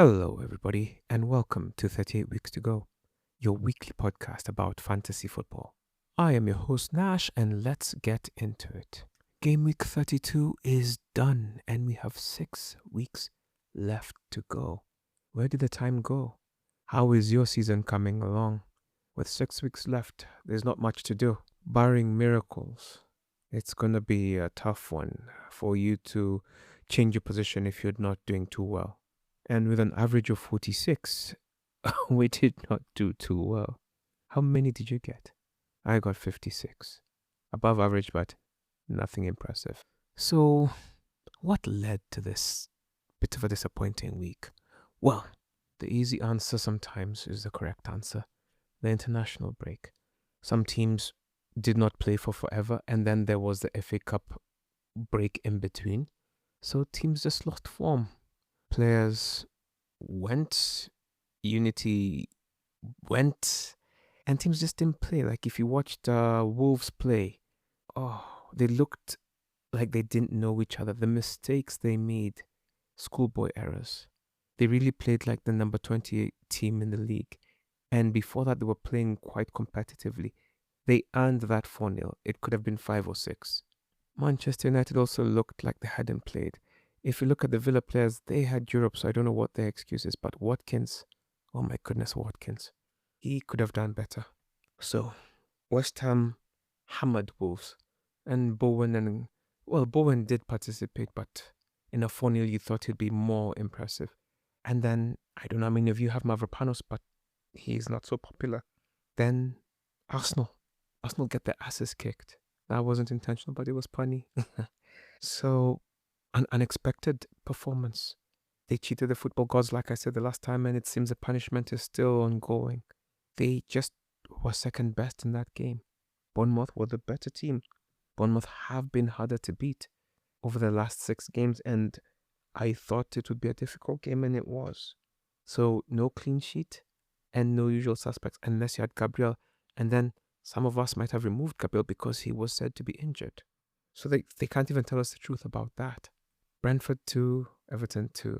Hello, everybody, and welcome to 38 Weeks to Go, your weekly podcast about fantasy football. I am your host, Nash, and let's get into it. Game week 32 is done, and we have 6 weeks left to go. Where did the time go? How is your season coming along? With 6 weeks left, there's not much to do, barring miracles. It's going to be a tough one for you to change your position if you're not doing too well. And with an average of 46, we did not do too well. How many did you get? I got 56. Above average, but nothing impressive. So, what led to this bit of a disappointing week? Well, the easy answer sometimes is the correct answer. The international break. Some teams did not play for forever, and then there was the FA Cup break in between. So teams just lost form. Players went, unity went, and teams just didn't play. Like if you watched Wolves play, they looked like they didn't know each other. The mistakes they made, schoolboy errors. They really played like the number 28 team in the league. And before that, they were playing quite competitively. They earned that 4-0. It could have been 5 or 6. Manchester United also looked like they hadn't played. If you look at the Villa players, they had Europe, so I don't know what their excuse is. But Watkins, oh my goodness, Watkins. He could have done better. So, West Ham hammered Wolves. And Bowen did participate, but in a 4-0, you thought he'd be more impressive. And then, I don't know how many of you have Mavropanos, but he's not so popular. Then, Arsenal get their asses kicked. That wasn't intentional, but it was punny. So, an unexpected performance. They cheated the football gods, like I said the last time, and it seems the punishment is still ongoing. They just were second best in that game. Bournemouth were the better team. Bournemouth have been harder to beat over the last 6 games, and I thought it would be a difficult game, and it was. So, no clean sheet and no usual suspects, unless you had Gabriel, and then some of us might have removed Gabriel because he was said to be injured. So they can't even tell us the truth about that. Brentford 2, Everton 2.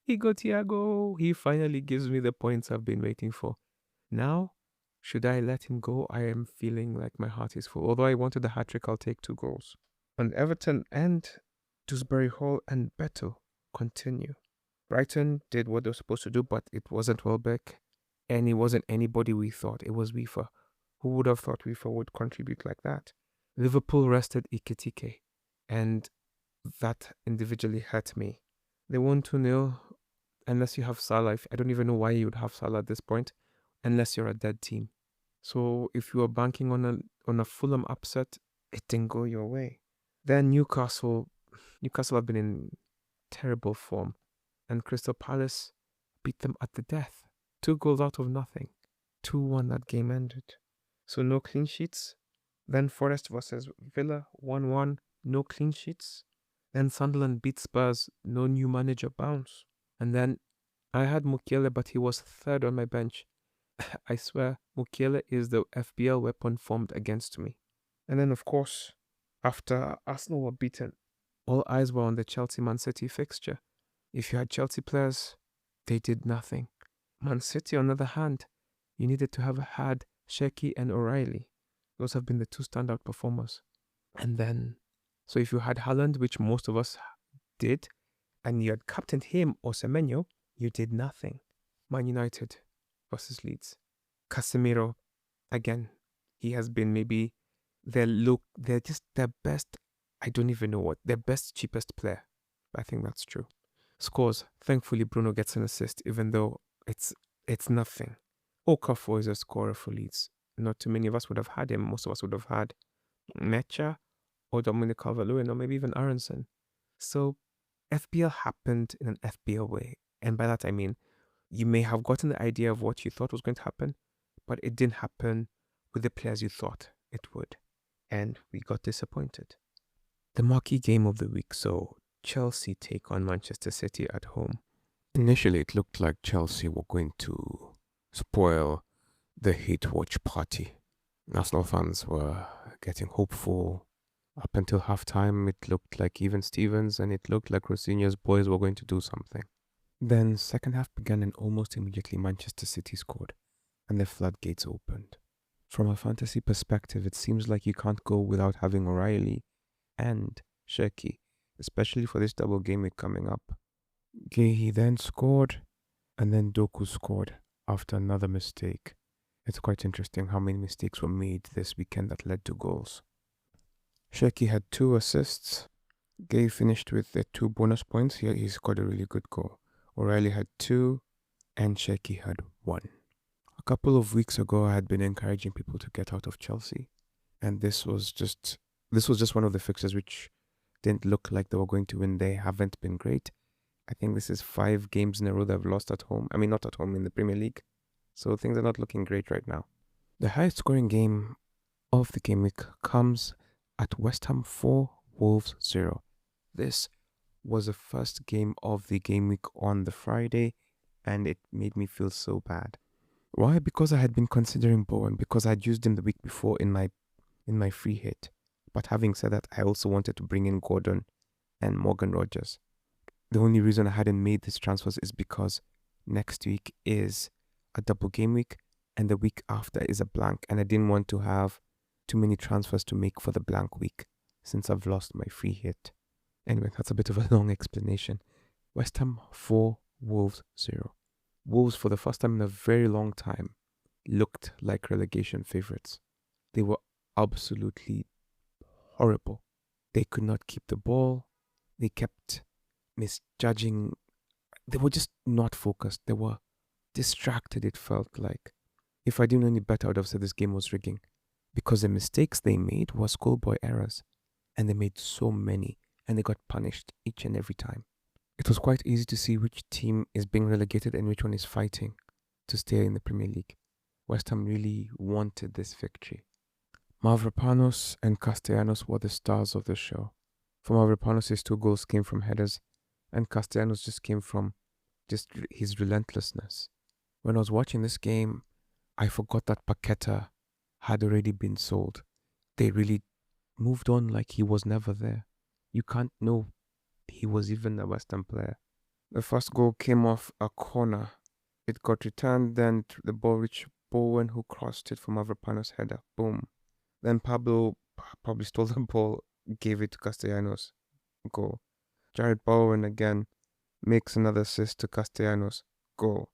He got Thiago. He finally gives me the points I've been waiting for. Now, should I let him go? I am feeling like my heart is full. Although I wanted a hat-trick, I'll take 2 goals. And Everton and Dewsbury Hall and Beto continue. Brighton did what they were supposed to do, but it wasn't Welbeck. And it wasn't anybody we thought. It was WIeffer. Who would have thought WIeffer would contribute like that? Liverpool rested Ekitike. And that individually hurt me. They won 2-0 unless you have Salah. I don't even know why you would have Salah at this point, unless you're a dead team. So if you are banking on a Fulham upset, it didn't go your way. Then Newcastle have been in terrible form, and Crystal Palace beat them at the death. 2 goals out of nothing. 2-1 that game ended. So no clean sheets. Then Forest versus Villa, 1-1, no clean sheets. Then Sunderland beat Spurs, no new manager bounce. And then I had Mukiele, but he was 3rd on my bench. I swear, Mukiele is the FBL weapon formed against me. And then, of course, after Arsenal were beaten, all eyes were on the Chelsea-Man City fixture. If you had Chelsea players, they did nothing. Man City, on the other hand, you needed to have had Shecky and O'Reilly. Those have been the 2 standout performers. And then, so if you had Haaland, which most of us did, and you had captained him or Semenyo, you did nothing. Man United versus Leeds. Casemiro, again, he has been maybe they're just their best, I don't even know what, their best, cheapest player. I think that's true. Scores, thankfully Bruno gets an assist, even though it's nothing. Okafor is a scorer for Leeds. Not too many of us would have had him. Most of us would have had Mecha or Dominic Calvert-Lewin or maybe even Aronson. So FPL happened in an FPL way. And by that I mean, you may have gotten the idea of what you thought was going to happen, but it didn't happen with the players you thought it would. And we got disappointed. The marquee game of the week saw Chelsea take on Manchester City at home. Initially, it looked like Chelsea were going to spoil the hate watch party. Arsenal fans were getting hopeful. Up until halftime, it looked like even Stevens and it looked like Rosinha's boys were going to do something. Then second half began and almost immediately Manchester City scored and the floodgates opened. From a fantasy perspective, it seems like you can't go without having O'Reilly and Sheki, especially for this double game week coming up. Guehi then scored, and then Doku scored after another mistake. It's quite interesting how many mistakes were made this weekend that led to goals. Sheki had 2 assists. Guehi finished with the 2 bonus points. He scored a really good goal. O'Reilly had 2, and Sheki had 1. A couple of weeks ago, I had been encouraging people to get out of Chelsea, and this was just one of the fixtures which didn't look like they were going to win. They haven't been great. I think this is 5 games in a row they've lost at home. I mean, not at home, in the Premier League. So things are not looking great right now. The highest scoring game of the game week comes at West Ham 4, Wolves 0. This was the first game of the game week on the Friday, and it made me feel so bad. Why? Because I had been considering Bowen, because I'd used him the week before in my free hit. But having said that, I also wanted to bring in Gordon and Morgan Rodgers. The only reason I hadn't made these transfers is because next week is a double game week and the week after is a blank, and I didn't want to have too many transfers to make for the blank week since I've lost my free hit. Anyway, that's a bit of a long explanation. West Ham 4, Wolves 0. Wolves, for the first time in a very long time, looked like relegation favourites. They were absolutely horrible. They could not keep the ball. They kept misjudging. They were just not focused. They were distracted, it felt like. If I didn't know any better, I would have said this game was rigging. Because the mistakes they made were schoolboy errors. And they made so many. And they got punished each and every time. It was quite easy to see which team is being relegated and which one is fighting to stay in the Premier League. West Ham really wanted this victory. Mavropanos and Castellanos were the stars of the show. For Mavropanos, his 2 goals came from headers, and Castellanos just came from just his relentlessness. When I was watching this game, I forgot that Paqueta had already been sold. They really moved on like he was never there. You can't know he was even a West Ham player. The first goal came off a corner. It got returned, then the ball reached Bowen, who crossed it for Mavropanos' header. Boom. Then Pablo probably stole the ball, gave it to Castellanos. Goal. Jared Bowen again makes another assist to Castellanos. Goal.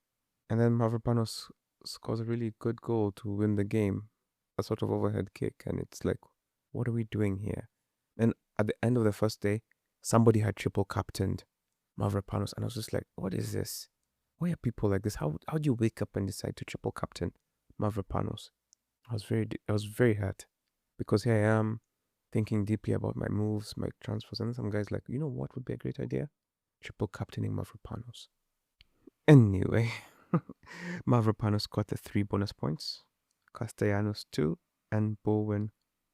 And then Mavropanos scores a really good goal to win the game. A sort of overhead kick. And it's like, what are we doing here? And at the end of the first day, somebody had triple captained Mavropanos. And I was just like, what is this? Why are people like this? How do you wake up and decide to triple captain Mavropanos? I was very hurt. Because here I am thinking deeply about my moves, my transfers, and some guys like, you know what would be a great idea? Triple captaining Mavropanos. Anyway, Mavropanos got the 3 bonus points, Castellanos 2, and Bowen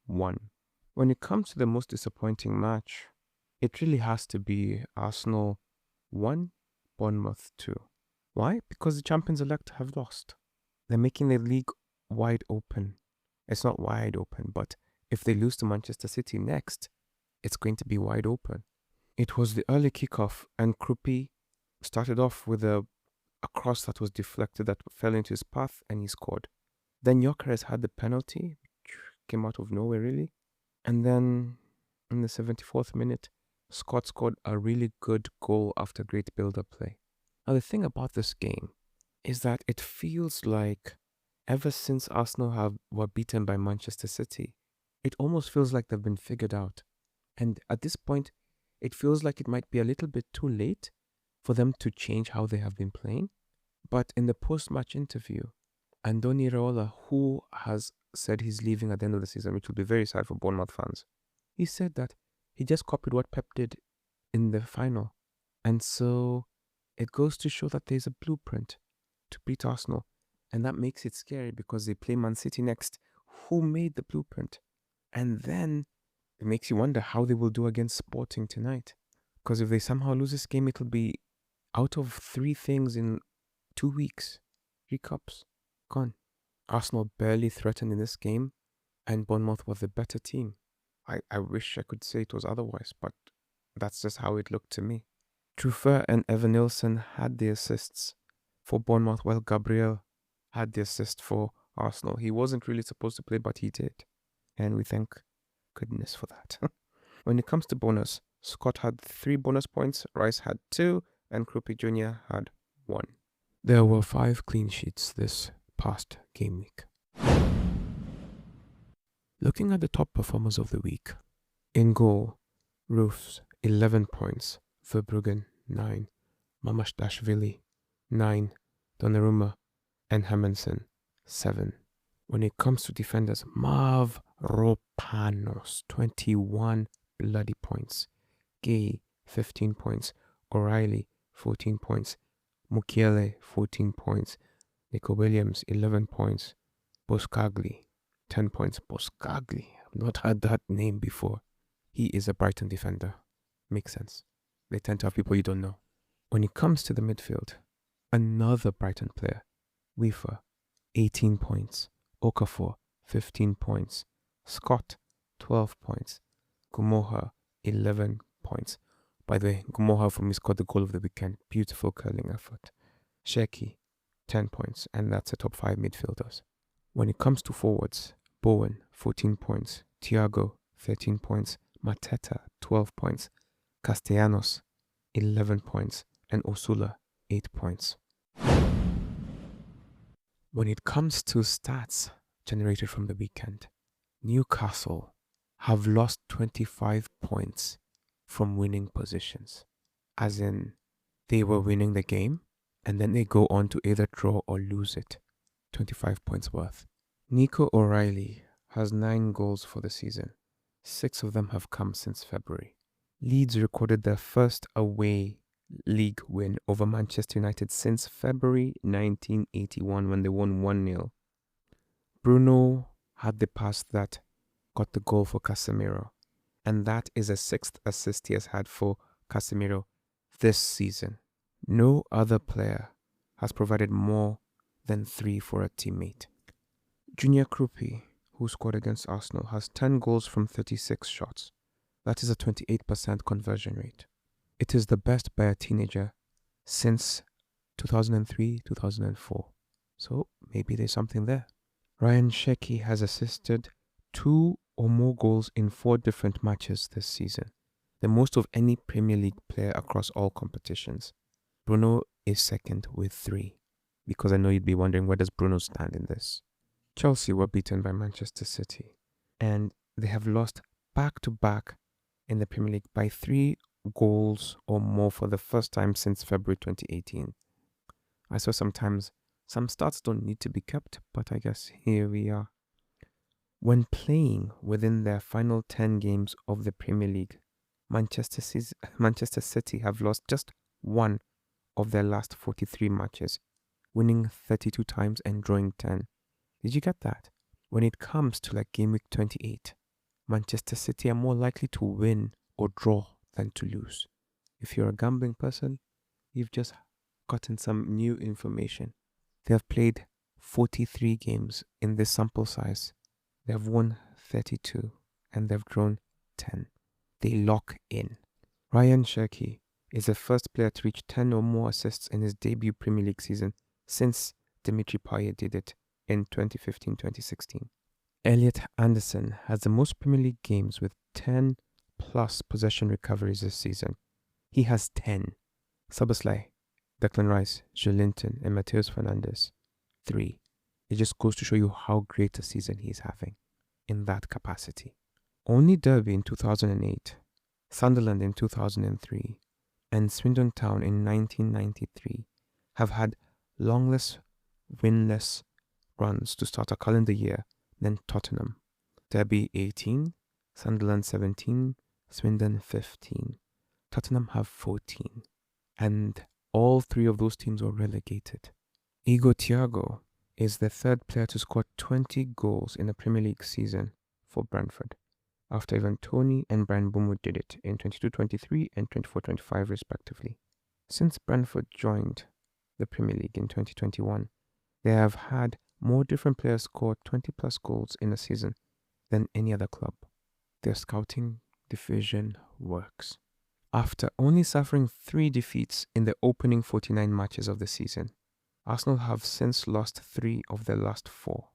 1. When it comes to the most disappointing match, it really has to be Arsenal 1, Bournemouth 2. Why? Because the champions-elect have lost. They're making the league wide open. It's not wide open, but if they lose to Manchester City next, it's going to be wide open. It was the early kickoff, and Krupi started off with a cross that was deflected that fell into his path, and he scored. Then Gyökeres had the penalty, which came out of nowhere really. And then in the 74th minute, Scott scored a really good goal after great build-up play. Now the thing about this game is that it feels like ever since Arsenal were beaten by Manchester City, it almost feels like they've been figured out. And at this point, it feels like it might be a little bit too late for them to change how they have been playing. But in the post-match interview, Andoni Iraola, who has said he's leaving at the end of the season, which will be very sad for Bournemouth fans, he said that he just copied what Pep did in the final. And so it goes to show that there's a blueprint to beat Arsenal. And that makes it scary because they play Man City next, who made the blueprint. And then it makes you wonder how they will do against Sporting tonight. Because if they somehow lose this game, it'll be out of 3 things in 2 weeks. 3 cups. Gone. Arsenal barely threatened in this game, and Bournemouth was the better team. I wish I could say it was otherwise, but that's just how it looked to me. Trufer and Evanilson had the assists for Bournemouth, while Gabriel had the assist for Arsenal. He wasn't really supposed to play, but he did. And we thank goodness for that. When it comes to bonus, Scott had 3 bonus points, Rice had 2, and Krupi Jr. had 1. There were 5 clean sheets this past game week. Looking at the top performers of the week, in goal, Roofs 11 points, Verbruggen 9, Mamardashvili 9, Donnarumma and Hermansen 7. When it comes to defenders, Mavropanos 21 bloody points, Guehi 15 points, O'Reilly 14 points, Mukiele 14 points, Nico Williams 11 points, Boscagli 10 points. Boscagli, I've not heard that name before. He is a Brighton defender. Makes sense. They tend to have people you don't know. When it comes to the midfield, another Brighton player, WIeffer 18 points, Okafor 15 points, Scott 12 points, Gumoha 11 points. By the way, Gumoha for me scored the goal of the weekend. Beautiful curling effort. Sheki 10 points, and that's the top 5 midfielders. When it comes to forwards, Bowen 14 points, Thiago 13 points, Mateta 12 points, Castellanos 11 points, and Osula 8 points. When it comes to stats generated from the weekend, Newcastle have lost 25 points from winning positions. As in, they were winning the game and then they go on to either draw or lose it. 25 points worth. Nico O'Reilly has 9 goals for the season. 6 of them have come since February. Leeds recorded their first away league win over Manchester United since February 1981 when they won 1-0. Bruno had the pass that got the goal for Casemiro, and that is a 6th assist he has had for Casemiro this season. No other player has provided more than 3 for a teammate. Junior Krupi, who scored against Arsenal, has 10 goals from 36 shots. That is a 28% conversion rate. It is the best by a teenager since 2003-2004. So maybe there's something there. Ryan Sheki has assisted 2 or more goals in 4 different matches this season, the most of any Premier League player across all competitions. Bruno is second with 3, because I know you'd be wondering, where does Bruno stand in this? Chelsea were beaten by Manchester City, and they have lost back-to-back in the Premier League by 3 goals or more for the first time since February 2018. I saw sometimes some stats don't need to be kept, but I guess here we are. When playing within their final 10 games of the Premier League, Manchester City have lost just 1 of their last 43 matches, winning 32 times and drawing 10. Did you get that? When it comes to like Gameweek 28, Manchester City are more likely to win or draw than to lose. If you're a gambling person, you've just gotten some new information. They have played 43 games in this sample size. They have won 32 and they've drawn 10. They lock in. Ryan Sheki is the first player to reach 10 or more assists in his debut Premier League season since Dimitri Payet did it in 2015-2016. Elliot Anderson has the most Premier League games with 10 plus possession recoveries this season. He has 10. Szoboszlai, Declan Rice, Joelinton, and Matheus Fernandes 3. It just goes to show you how great a season he's having in that capacity. Only Derby in 2008, Sunderland in 2003, and Swindon Town in 1993 have had longless, winless runs to start a calendar year than Tottenham. Derby 18, Sunderland 17, Swindon 15. Tottenham have 14. And all 3 of those teams were relegated. Igor Thiago is the 3rd player to score 20 goals in a Premier League season for Brentford, after Ivan Toney and Brian Boumou did it in 22-23 and 24-25 respectively. Since Brentford joined the Premier League in 2021, they have had more different players score 20 plus goals in a season than any other club. Their scouting division works. After only suffering 3 defeats in the opening 49 matches of the season, Arsenal have since lost 3 of their last 4.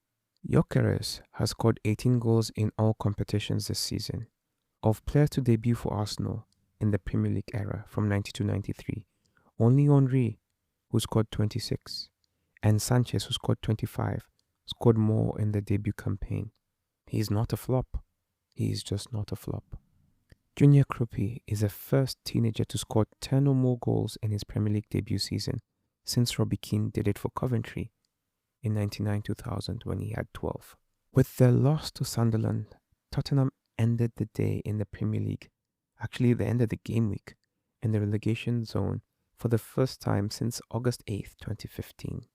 Gyökeres has scored 18 goals in all competitions this season. Of players to debut for Arsenal in the Premier League era from 92-93, only Henry, who scored 26, and Sanchez, who scored 25, scored more in the debut campaign. He's not a flop. He's just not a flop. Junior Krupi is the first teenager to score 10 or more goals in his Premier League debut season since Robbie Keane did it for Coventry in 99-2000 when he had 12. With their loss to Sunderland, Tottenham ended the day in the Premier League. Actually, they ended the game week in the relegation zone for the first time since August 8th, 2015.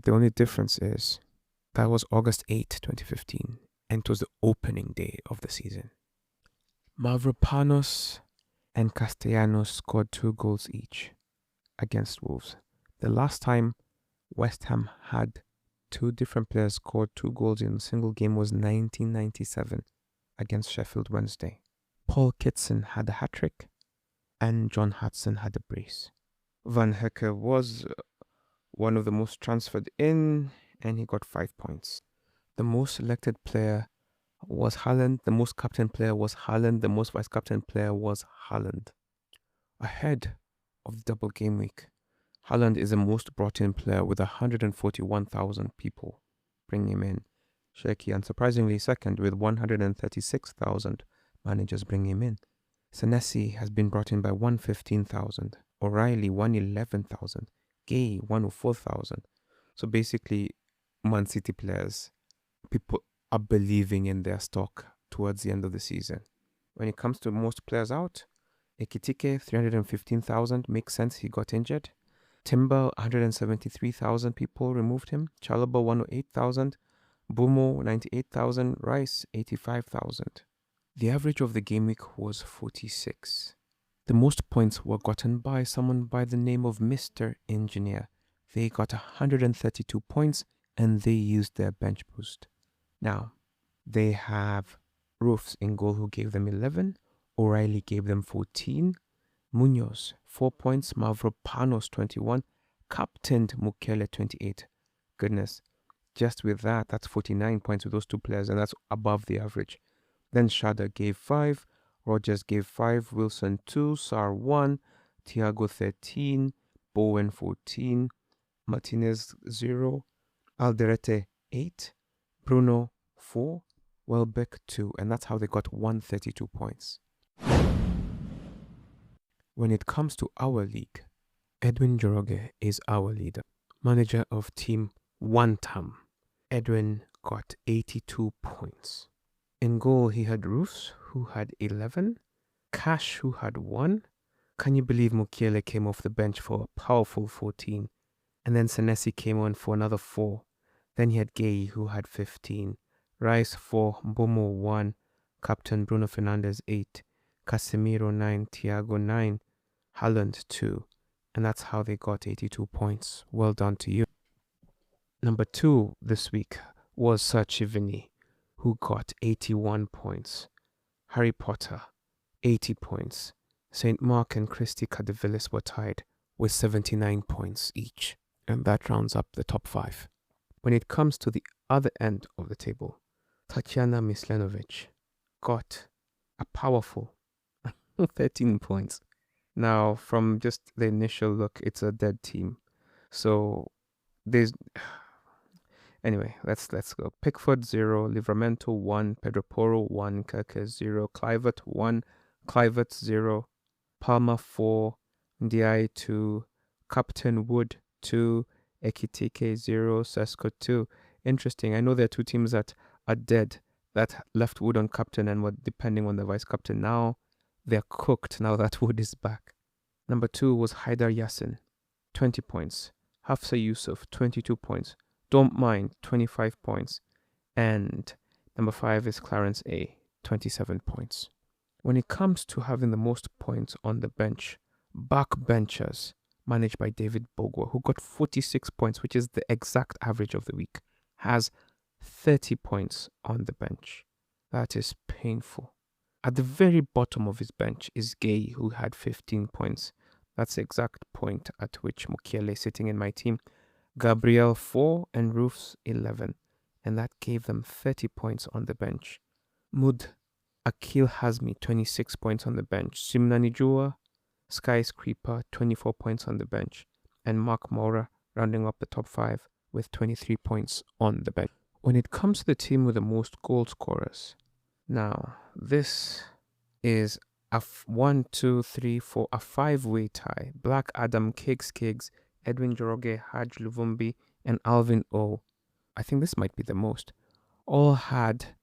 The only difference is that was August 8th, 2015, and it was the opening day of the season. Mavropanos and Castellanos scored 2 goals each against Wolves. The last time West Ham had 2 different players score 2 goals in a single game was 1997 against Sheffield Wednesday. Paul Kitson had a hat-trick and John Hudson had a brace. Van Hecke was one of the most transferred in and he got 5 points. The most selected player was Haaland, the most captain player was Haaland, the most vice-captain player was Haaland. Ahead of the double game week, Haaland is the most brought-in player with 141,000 people bringing him in. Shaky, unsurprisingly, second with 136,000 managers bringing him in. Senesi has been brought in by 115,000, O'Reilly 111,000, Guehi 104,000. So basically, Man City players, people are believing in their stock towards the end of the season. When it comes to most players out, Ekitike 315,000, makes sense, he got injured. Timber 173,000 people removed him. Chalobah 108,000, Bumo 98,000, Rice 85,000. The average of the game week was 46. The most points were gotten by someone by the name of Mr. Engineer. They got 132 points and they used their bench boost. Now, they have Roofs in goal who gave them 11, O'Reilly gave them 14, Munoz 4 points, Mavropanos 21, captained Mukiele 28. Goodness, just with that, that's 49 points with those 2 players and that's above the average. Then Shada gave 5, Rodgers gave 5, Wilson 2, Sar 1, Thiago 13, Bowen 14, Martinez 0, Alderete 8, Bruno 4, Welbeck 2, and that's how they got 132 points. When it comes to our league, Edwin Joroge is our leader, manager of team Wantam. Edwin got 82 points. In goal, he had Roofs, who had 11, Cash, who had 1. Can you believe Mukiele came off the bench for a powerful 14? And then Senesi came on for another 4. Then he had Guehi, who had 15. Rice 4, Mbomo 1, Captain Bruno Fernandes 8, Casemiro 9, Thiago 9, Haaland 2. And that's how they got 82 points. Well done to you. Number 2 this week was Sir Chivini, who got 81 points. Harry Potter, 80 points. St. Mark and Christy Cadevillis were tied with 79 points each. And that rounds up the top 5. When it comes to the other end of the table, Tatiana Mislenovic got a powerful 13 points. Now, from just the initial look, it's a dead team. So, there's... Anyway, let's go. Pickford 0, Livramento 1, Pedro Porro 1, Kirke 0, Clivert 1, Clivert 0, Palmer 4, Dijk 2, Captain Wood 2, Ekitike 0, Sesko 2. Interesting. I know there are 2 teams that are dead that left Wood on captain and were depending on the vice captain. Now they're cooked now that Wood is back. Number 2 was Haidar Yassin, 20 points. Hafsa Yusuf, 22 points. Don't Mind, 25 points. And number 5 is Clarence A, 27 points. When it comes to having the most points on the bench, backbenchers, managed by David Bogwa, who got 46 points, which is the exact average of the week, has 30 points on the bench. That is painful. At the very bottom of his bench is Guehi, who had 15 points. That's the exact point at which Mukiele is sitting in my team. Gabriel 4 and Roofs 11. And that gave them 30 points on the bench. Mud Akil Hazmi, 26 points on the bench. Simnanijua, Skyscraper, 24 points on the bench. And Mark Mora rounding up the top 5 with 23 points on the bench. When it comes to the team with the most goal scorers, now this is a 5-way tie. Black Adam, Kiggs, Edwin Joroge, Haj Luvumbi, and Alvin O. I think this might be the most. All had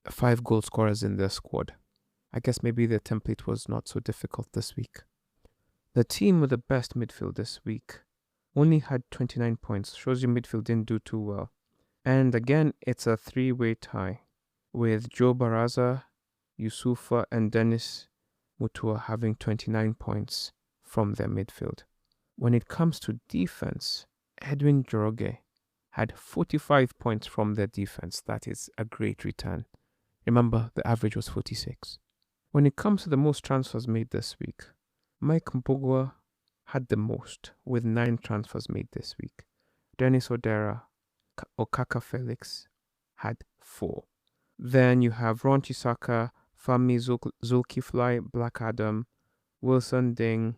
5 goal scorers in their squad. I guess maybe the template was not so difficult this week. The team with the best midfield this week only had 29 points. Shows you midfield didn't do too well. And again, it's a 3-way tie with Joe Baraza, Yusufa, and Dennis Mutua having 29 points from their midfield. When it comes to defense, Edwin Joroge had 45 points from their defense. That is a great return. Remember, the average was 46. When it comes to the most transfers made this week, Mike Mbogwa had the most with 9 transfers made this week. Dennis Odera, Okaka Felix had 4. Then you have Ron Chisaka, Fami Zulkifly, Black Adam, Wilson Ding,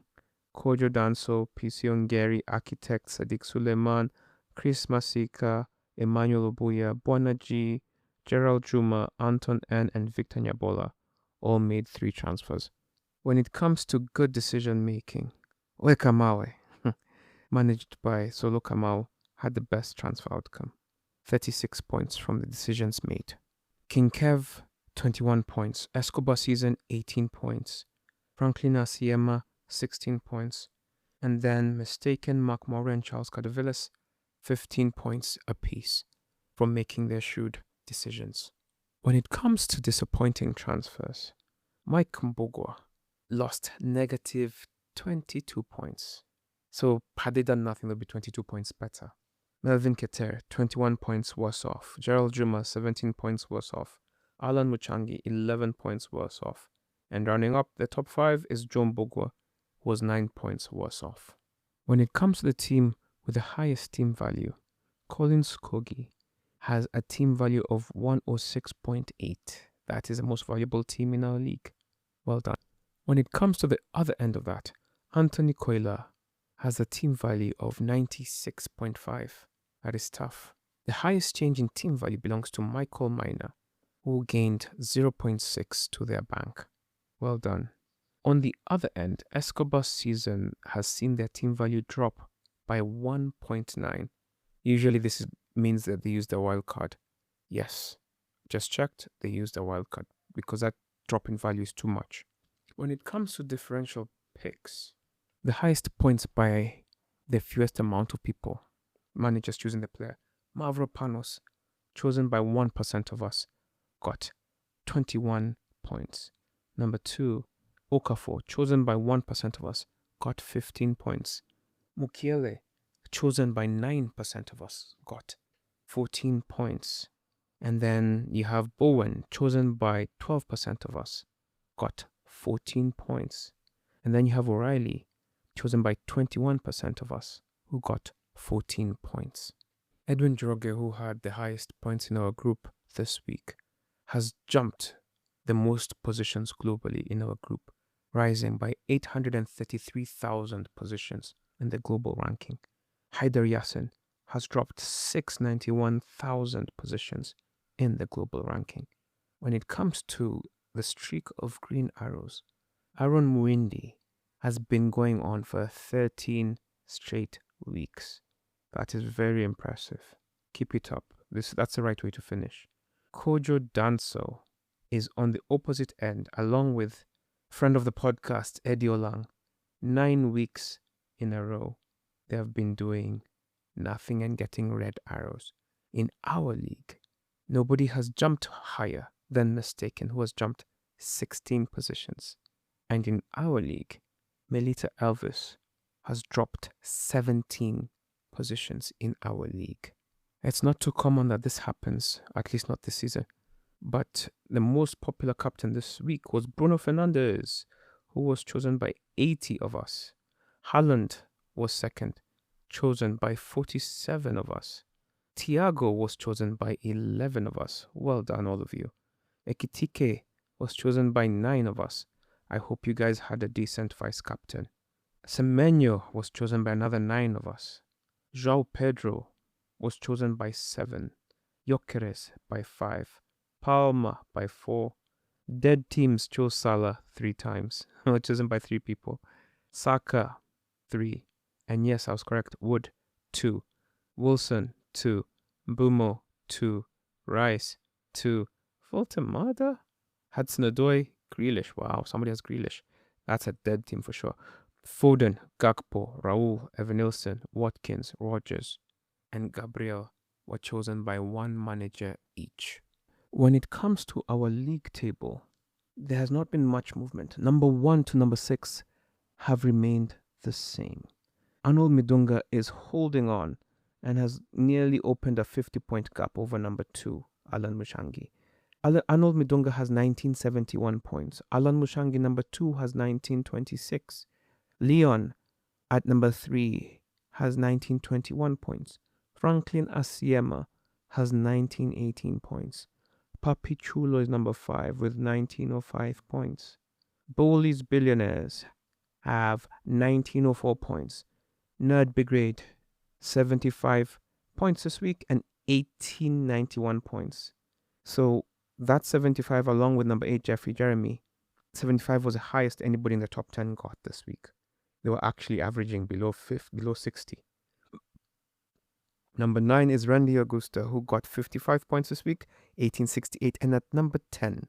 Kojo Danso, PC Ongeri, Architect Sadiq Suleiman, Chris Masika, Emmanuel Obuya, Bonaji, Gerald Juma, Anton N, and Victor Nyabola all made 3 transfers. When it comes to good decision making, Wekamawe, managed by Solo Kamau, had the best transfer outcome. 36 points from the decisions made. King Kev, 21 points. Escobar Season, 18 points. Franklin Asiema, 16 points. And then Mistaken, Mark Mora, and Charles Cadavillas, 15 points apiece from making their shrewd decisions. When it comes to disappointing transfers, Mike Mbogwa lost negative 22 points. So had they done nothing, they'll be 22 points better. Melvin Keter, 21 points worse off. Gerald Juma, 17 points worse off. Alan Muchangi, 11 points worse off. And rounding up the top 5 is John Mbogwa, who was 9 points worse off. When it comes to the team with the highest team value, Collins Kogi has a team value of 106.8. That is the most valuable team in our league. Well done. When it comes to the other end of that, Anthony Koila has a team value of 96.5. That is tough. The highest change in team value belongs to Michael Miner, who gained 0.6 to their bank. Well done. On the other end, Escobar Season has seen their team value drop by 1.9. Usually this means that they used a wild card. Yes, just checked, they used a wild card because that drop in value is too much. When it comes to differential picks, the highest points by the fewest amount of people, managers choosing the player, Mavropanos, chosen by 1% of us, got 21 points. Number 2, Okafor, chosen by 1% of us, got 15 points. Mukiele, chosen by 9% of us, got 14 points. And then you have Bowen, chosen by 12% of us, got 14 points. And then you have O'Reilly, chosen by 21% of us, who got 14 points. Edwin Joroge, who had the highest points in our group this week, has jumped the most positions globally in our group, rising by 833,000 positions in the global ranking. Haider Yassin has dropped 691,000 positions in the global ranking. When it comes to the streak of green arrows, Aaron Muindi has been going on for 13 straight weeks. That is very impressive. Keep it up. That's the right way to finish. Kojo Danso is on the opposite end, along with friend of the podcast, Eddie Olang. 9 weeks in a row, they have been doing nothing and getting red arrows. In our league, nobody has jumped higher than Mistaken, who has jumped 16 positions. And in our league, Melita Elvis has dropped 17 positions in our league. It's not too common that this happens, at least not this season. But the most popular captain this week was Bruno Fernandes, who was chosen by 80 of us. Haaland was second, chosen by 47 of us. Thiago was chosen by 11 of us. Well done, all of you. Ekitike was chosen by 9 of us. I hope you guys had a decent vice captain. Semenyo was chosen by another 9 of us. Joao Pedro was chosen by 7. Jokeres by 5. Palma by 4. Dead teams chose Salah 3 times, chosen by 3 people. Saka 3. And yes, I was correct. Wood 2. Wilson 2. Mbumo 2. Rice 2. Fultamada? Hudson-Odoi, Grealish. Wow, somebody has Grealish. That's a dead team for sure. Foden, Gakpo, Raul, Evanilson, Watkins, Rodgers, and Gabriel were chosen by 1 manager each. When it comes to our league table, there has not been much movement. Number 1 to number 6 have remained the same. Arnold Midunga is holding on and has nearly opened a 50-point gap over number 2, Alan Mushangi. Arnold Midunga has 1971 points. Alan Mushangi, number 2, has 1926. Leon, at number 3, has 1921 points. Franklin Asiema has 1918 points. Papi Chulo is number 5 with 1905 points. Bowley's Billionaires have 1904 points. Nerd Brigade, 75 points this week and 1891 points. So that's 75 along with number 8, Jeffrey Jeremy. 75 was the highest anybody in the top 10 got this week. They were actually averaging below 60. Number 9 is Randy Augusta, who got 55 points this week, 1868. And at number 10,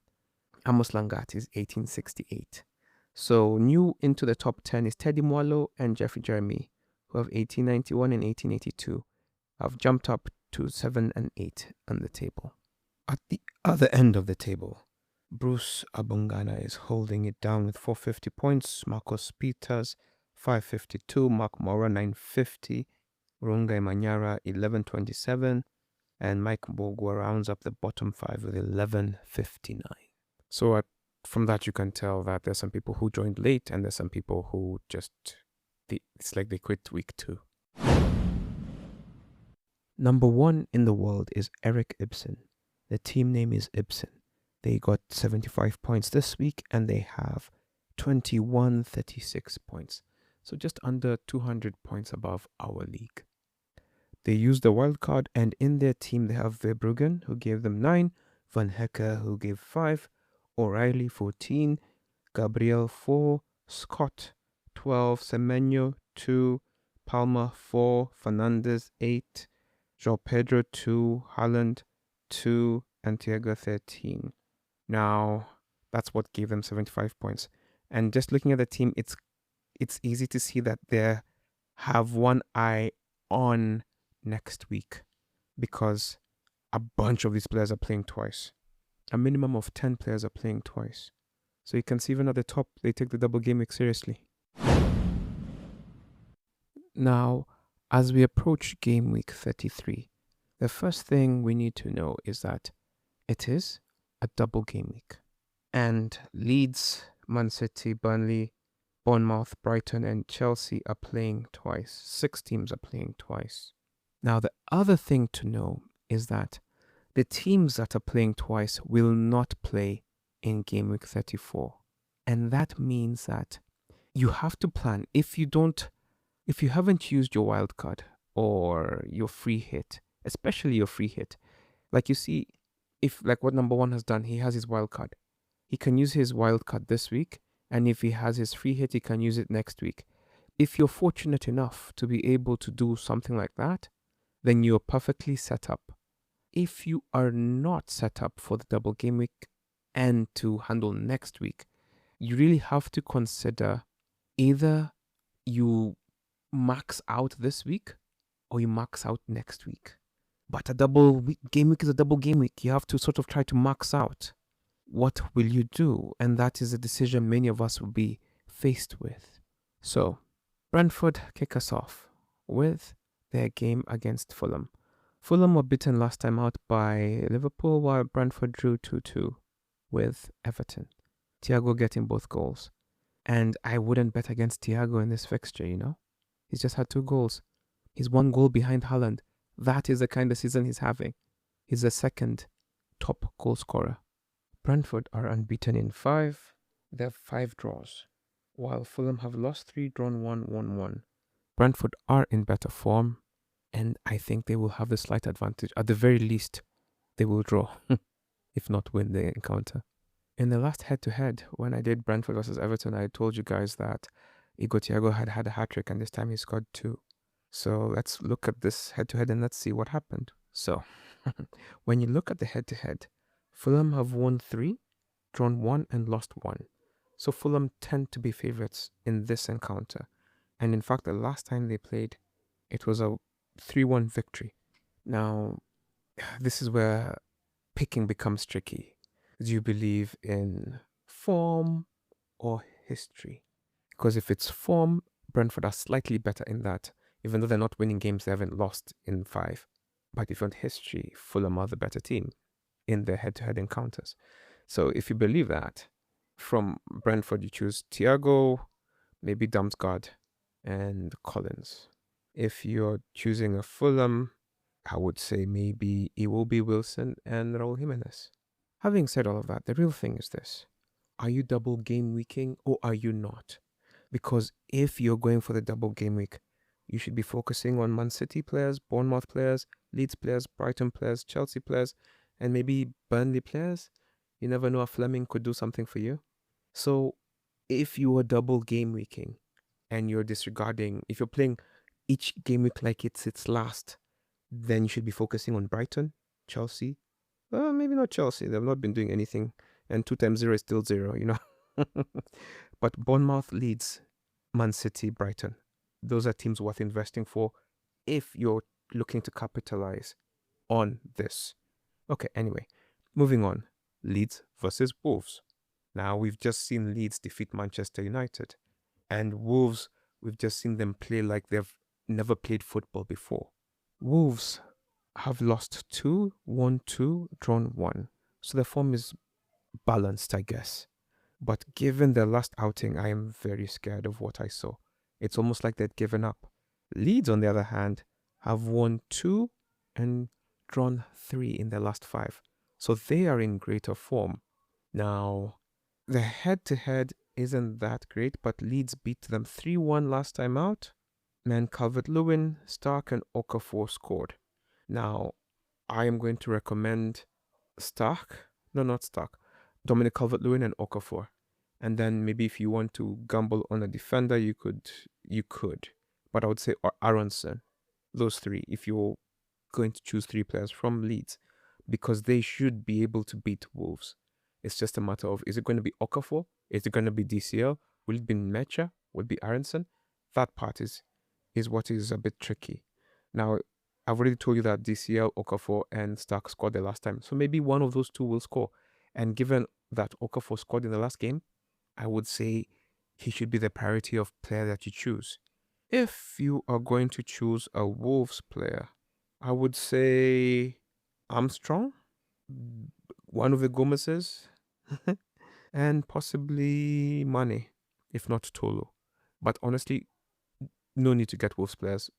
Amos Langat is 1868. So new into the top 10 is Teddy Mwalo and Jeffrey Jeremy, who have 1891 and 1882. Have jumped up to 7 and 8 on the table. At the other end of the table, Bruce Abungana is holding it down with 450 points. Marcos Peters, 552. Mark Mora, 950. Rungai Manyara, 1127. And Mike Mbogwa rounds up the bottom 5 with 1159. So from that, you can tell that there's some people who joined late and there's some people who just, it's like they quit week 2. Number 1 in the world is Eric Ibsen. The team name is Ibsen. They got 75 points this week and they have 2136 points. So just under 200 points above our league. They used the wild card and in their team they have Verbruggen, who gave them 9, Van Hecker, who gave 5, O'Reilly 14, Gabriel 4, Scott 12, Semenyo 2, Palma 4, Fernandes 8, Joao Pedro 2, Haaland 2, and Thiago 13. Now, that's what gave them 75 points. And just looking at the team, it's easy to see that they have one eye on next week because a bunch of these players are playing twice. A minimum of 10 players are playing twice. So you can see even at the top, they take the double game week seriously. Now, as we approach game week 33, the first thing we need to know is that it is a double game week. And Leeds, Man City, Burnley, Bournemouth, Brighton, and Chelsea are playing twice. 6 teams are playing twice. Now, the other thing to know is that the teams that are playing twice will not play in game week 34. And that means that you have to plan. If you haven't used your wild card or your free hit, especially your free hit, like you see, if like what number 1 has done, he has his wild card. He can use his wild card this week, and if he has his free hit, he can use it next week. If you're fortunate enough to be able to do something like that, then you're perfectly set up. If you are not set up for the double game week and to handle next week, you really have to consider either you max out this week or you max out next week. But a double game week is a double game week. You have to sort of try to max out. What will you do? And that is a decision many of us will be faced with. So, Brentford kick us off with their game against Fulham. Fulham were beaten last time out by Liverpool, while Brentford drew 2-2 with Everton. Thiago getting both goals. And I wouldn't bet against Thiago in this fixture, you know? He's just had 2 goals. He's 1 goal behind Haaland. That is the kind of season he's having. He's the second top goal scorer. Brentford are unbeaten in 5. They have 5 draws, while Fulham have lost 3, drawn 1, won 1. Brentford are in better form, and I think they will have the slight advantage. At the very least, they will draw, if not win the encounter. In the last head-to-head, when I did Brentford versus Everton, I told you guys that Thiago had a hat-trick, and this time he scored 2. So let's look at this head-to-head and let's see what happened. So, when you look at the head-to-head, Fulham have won 3, drawn 1, and lost 1. So Fulham tend to be favourites in this encounter. And in fact, the last time they played, it was a 3-1 victory. Now, this is where picking becomes tricky. Do you believe in form or history? Because if it's form, Brentford are slightly better in that. Even though they're not winning games, they haven't lost in 5. But if you want history, Fulham are the better team in their head-to-head encounters. So if you believe that, from Brentford you choose Thiago, maybe Damsgaard, and Collins. If you're choosing a Fulham, I would say maybe it will be Wilson and Raul Jimenez. Having said all of that, the real thing is this. Are you double game weeking or are you not? Because if you're going for the double game week, you should be focusing on Man City players, Bournemouth players, Leeds players, Brighton players, Chelsea players, and maybe Burnley players. You never know if Fleming could do something for you. So if you are double game weeking and you're disregarding, if you're playing each game week like it's its last, then you should be focusing on Brighton, Chelsea. Well, maybe not Chelsea. They've not been doing anything. And 2 times 0 is still 0, you know. But Bournemouth, Leeds, Man City, Brighton. Those are teams worth investing for if you're looking to capitalize on this. Okay, anyway, moving on. Leeds versus Wolves. Now, we've just seen Leeds defeat Manchester United. And Wolves, we've just seen them play like they've never played football before. Wolves have lost 2, won 2, drawn 1. So their form is balanced, I guess. But given their last outing, I am very scared of what I saw. It's almost like they'd given up. Leeds, on the other hand, have won 2 and drawn 3 in their last 5. So they are in greater form. Now, the head-to-head isn't that great, but Leeds beat them 3-1 last time out. And Calvert-Lewin, Stark, and Okafor scored. Now, I am going to recommend Dominic Calvert-Lewin and Okafor. And then maybe if you want to gamble on a defender, you could. But I would say Aronson, those 3, if you're going to choose 3 players from Leeds, because they should be able to beat Wolves. It's just a matter of, is it going to be Okafor? Is it going to be DCL? Will it be Mecha? Will it be Aronson? That part is what is a bit tricky. Now, I've already told you that DCL, Okafor, and Stark scored the last time. So maybe one of those 2 will score. And given that Okafor scored in the last game, I would say he should be the priority of player that you choose. If you are going to choose a Wolves player, I would say Armstrong, one of the Gomez's, and possibly Mane, if not Tolo. But honestly, no need to get Wolves players.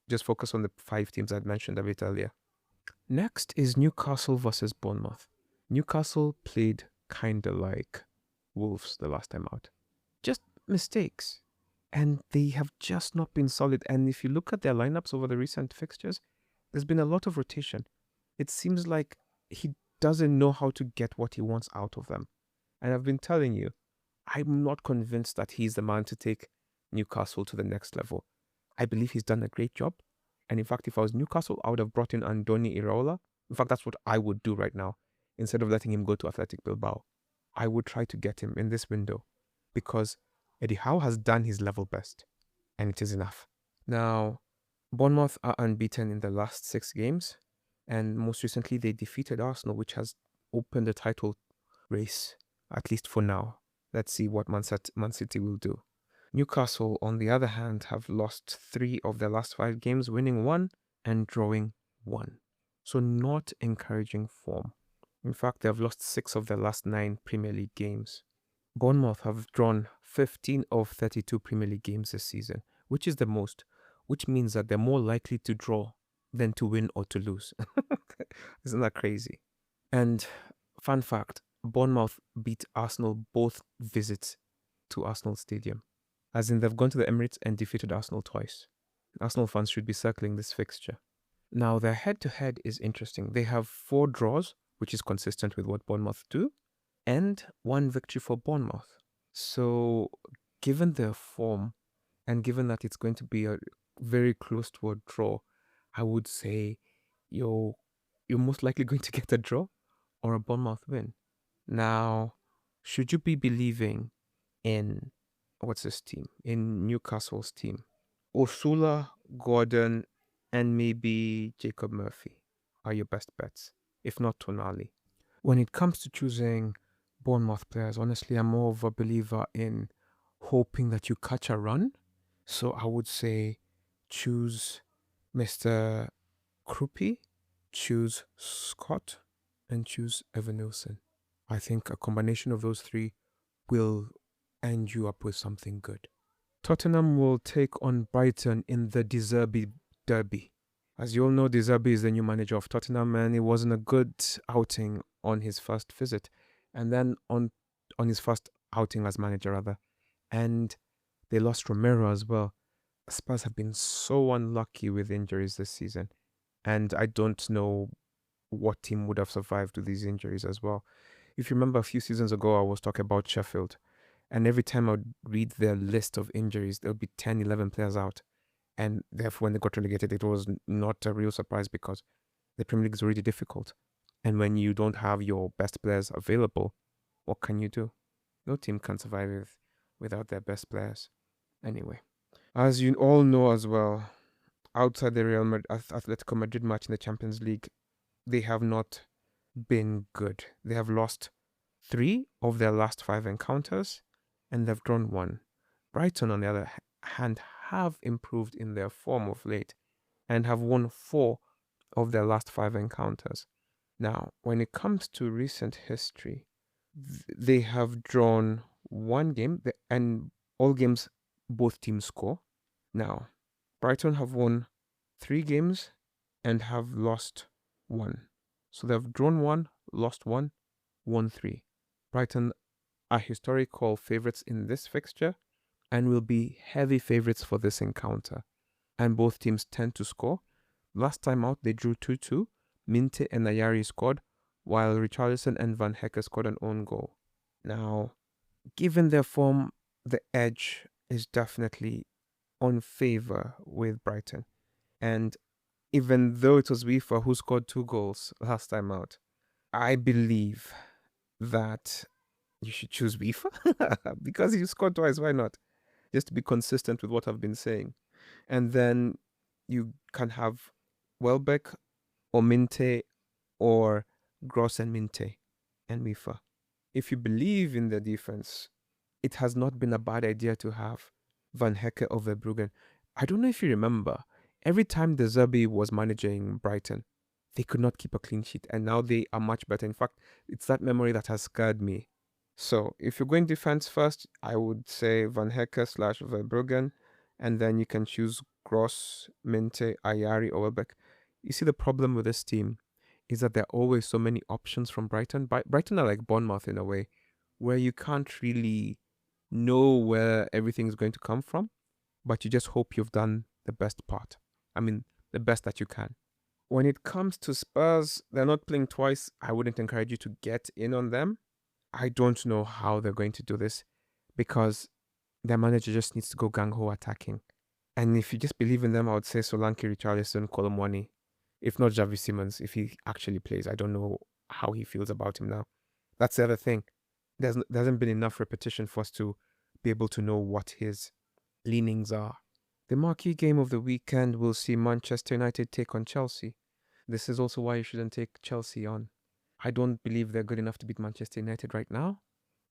Just focus on the 5 teams I'd mentioned a bit earlier. Next is Newcastle versus Bournemouth. Newcastle played kinda like Wolves the last time out. Just mistakes. And they have just not been solid. And if you look at their lineups over the recent fixtures, there's been a lot of rotation. It seems like he doesn't know how to get what he wants out of them. And I've been telling you, I'm not convinced that he's the man to take Newcastle to the next level. I believe he's done a great job. And in fact, if I was Newcastle, I would have brought in Andoni Iraola. In fact, that's what I would do right now. Instead of letting him go to Athletic Bilbao, I would try to get him in this window. Because Eddie Howe has done his level best. And it is enough. Now, Bournemouth are unbeaten in the last 6 games. And most recently, they defeated Arsenal, which has opened the title race, at least for now. Let's see what Man City will do. Newcastle, on the other hand, have lost 3 of their last 5 games, winning 1 and drawing 1. So not encouraging form. In fact, they have lost 6 of their last 9 Premier League games. Bournemouth have drawn 15 of 32 Premier League games this season, which is the most, which means that they're more likely to draw than to win or to lose. Isn't that crazy? And fun fact, Bournemouth beat Arsenal both visits to Arsenal Stadium. As in, they've gone to the Emirates and defeated Arsenal twice. Arsenal fans should be circling this fixture. Now, their head-to-head is interesting. They have 4 draws, which is consistent with what Bournemouth do, and 1 victory for Bournemouth. So, given their form, and given that it's going to be a very close to a draw, I would say you're most likely going to get a draw or a Bournemouth win. Now, should you be believing in what's this team? In Newcastle's team? Osula, Gordon, and maybe Jacob Murphy are your best bets, if not Tonali. When it comes to choosing Bournemouth players, honestly, I'm more of a believer in hoping that you catch a run. So I would say choose Mr. Krupi, choose Scott, and choose Evan Nilsson. I think a combination of those 3 will end you up with something good. Tottenham will take on Brighton in the De Zerbi derby. As you all know, De Zerbi is the new manager of Tottenham, and it wasn't a good outing on his first visit, and then on his first outing as manager, rather. And they lost Romero as well. Spurs have been so unlucky with injuries this season, and I don't know what team would have survived with these injuries as well. If you remember a few seasons ago, I was talking about Sheffield, and every time I would read their list of injuries, there would be 10, 11 players out. And therefore, when they got relegated, it was not a real surprise because the Premier League is already difficult. And when you don't have your best players available, what can you do? No team can survive without their best players. Anyway, as you all know as well, outside the Real Madrid, Atletico Madrid match in the Champions League, they have not been good. They have lost 3 of their last 5 encounters, and they've drawn 1. Brighton, on the other hand, have improved in their form of late and have won 4 of their last 5 encounters. Now, when it comes to recent history, they have drawn 1 game, and all games both teams score. Now, Brighton have won 3 games and have lost 1. So they've drawn 1, lost 1, won 3. Brighton are historical favourites in this fixture and will be heavy favourites for this encounter. And both teams tend to score. Last time out, they drew 2-2. Minte and Ayari scored, while Richarlison and Van Hecke scored an own goal. Now, given their form, the edge is definitely on favour with Brighton. And even though it was WIeffer who scored 2 goals last time out, I believe that you should choose WIeffer because he scored twice. Why not? Just to be consistent with what I've been saying. And then you can have Welbeck or Minte or Gross and Minte and WIeffer. If you believe in the defense, it has not been a bad idea to have Van Hecke or Verbruggen. I don't know if you remember, every time De Zerbi was managing Brighton, they could not keep a clean sheet, and now they are much better. In fact, it's that memory that has scared me. So if you're going defense first, I would say Van Hecke / Verbruggen, and then you can choose Gross, Minte, Ayari, or Welbeck. You see, the problem with this team is that there are always so many options from Brighton. Brighton are like Bournemouth in a way, where you can't really know where everything is going to come from, but you just hope you've done the best part. I mean, the best that you can. When it comes to Spurs, they're not playing twice. I wouldn't encourage you to get in on them. I don't know how they're going to do this because their manager just needs to go gung-ho attacking. And if you just believe in them, I would say Solanke, Richarlison, Colomwani. If not Javi Simmons, if he actually plays. I don't know how he feels about him now. That's the other thing. There hasn't been enough repetition for us to be able to know what his leanings are. The marquee game of the weekend will see Manchester United take on Chelsea. This is also why you shouldn't take Chelsea on. I don't believe they're good enough to beat Manchester United right now.